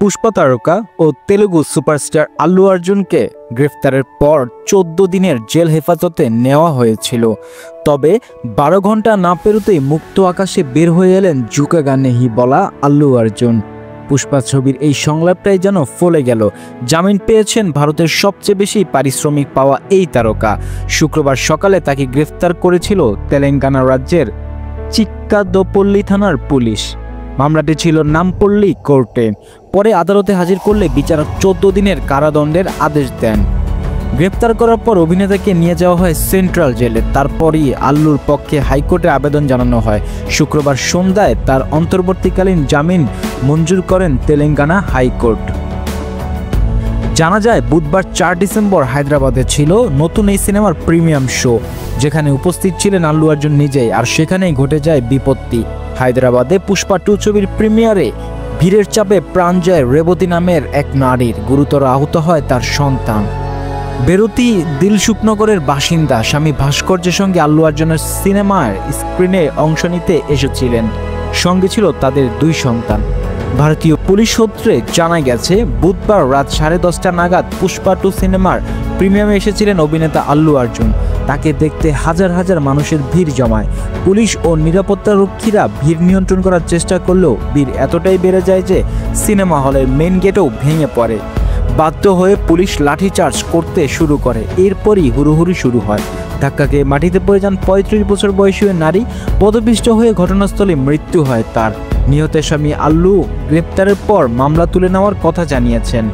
পুষ্পা তারকা ও তেলুগু সুপারস্টার আল্লু অর্জুনকে গ্রেফতারের পর 14 দিনের জেল হেফাজতে নেওয়া হয়েছিল। তবে 12 ঘন্টা না পেরোতেই মুক্ত আকাশে বের হয়ে এলেন জুকেগা নেহি বলা আল্লু অর্জুন। পুষ্পা ছবির এই সংলাপটাই যেন ফলে গেল। জামিন পেয়েছেন ভারতের সবচেয়ে বেশি পারিশ্রমিক পাওয়া এই তারকা। শুক্রবার সকালে তাকে গ্রেফতার করেছিল তেলেঙ্গানা রাজ্যের চিক্কাদপল্লী থানার পুলিশ। মামলাটি ছিল নামপল্লী কোর্টে। পরে আদালতে হাজির করলে বিচারক 14 দিনের কারাদণ্ডের আদেশ দেন। গ্রেপ্তার করার পর অভিনেতাকে নিয়ে যাওয়া হয় সেন্ট্রাল জেলে। তারপরই আল্লুর পক্ষে হাইকোর্টে আবেদন জানানো হয়। শুক্রবার সন্ধ্যায় তার অন্তর্বর্তীকালীন জামিন মঞ্জুর করেন তেলেঙ্গানা হাইকোর্ট। জানা যায় বুধবার 4 ডিসেম্বর হায়দ্রাবাদে ছিল নতুন এই সিনেমার প্রিমিয়াম শো, যেখানে উপস্থিত ছিলেন আল্লু অর্জুন নিজেই। আর সেখানেই ঘটে যায় বিপত্তি। হায়দ্রাবাদে পুষ্পা 2 ছবির প্রিমিয়ারে ভিড়ের চাপে প্রাণ যায় রেবতী নামের এক নারীর। গুরুতর আহত হয় তার সন্তান। বেরুতি দিলসুখনগরের বাসিন্দা স্বামী ভাস্কর্যের সঙ্গে আল্লু অর্জুনের সিনেমার স্ক্রিনে অংশ নিতে এসেছিলেন। সঙ্গে ছিল তাদের 2 সন্তান। ভারতীয় পুলিশ সূত্রে জানা গেছে, বুধবার রাত 10:30 নাগাদ পুষ্পা 2 সিনেমার প্রিমিয়ামে এসেছিলেন অভিনেতা আল্লু অর্জুন। তাকে দেখতে হাজার হাজার মানুষের ভিড় জমায়। পুলিশ ও নিরাপত্তারক্ষীরা ভিড় নিয়ন্ত্রণ করার চেষ্টা করলেও ভিড় এতটাই বেড়ে যায় যে সিনেমা হলের মেন গেটও ভেঙে পড়ে। বাধ্য হয়ে পুলিশ লাঠিচার্জ করতে শুরু করে। এরপরই হুড়োহুড়ি শুরু হয়। ধাক্কাকে মাটিতে পড়ে যান 35 বছর বয়সী নারী। পদপিষ্ট হয়ে ঘটনাস্থলে মৃত্যু হয় তার। নিহতের স্বামী আল্লু গ্রেপ্তারের পর মামলা তুলে নেওয়ার কথা জানিয়েছেন।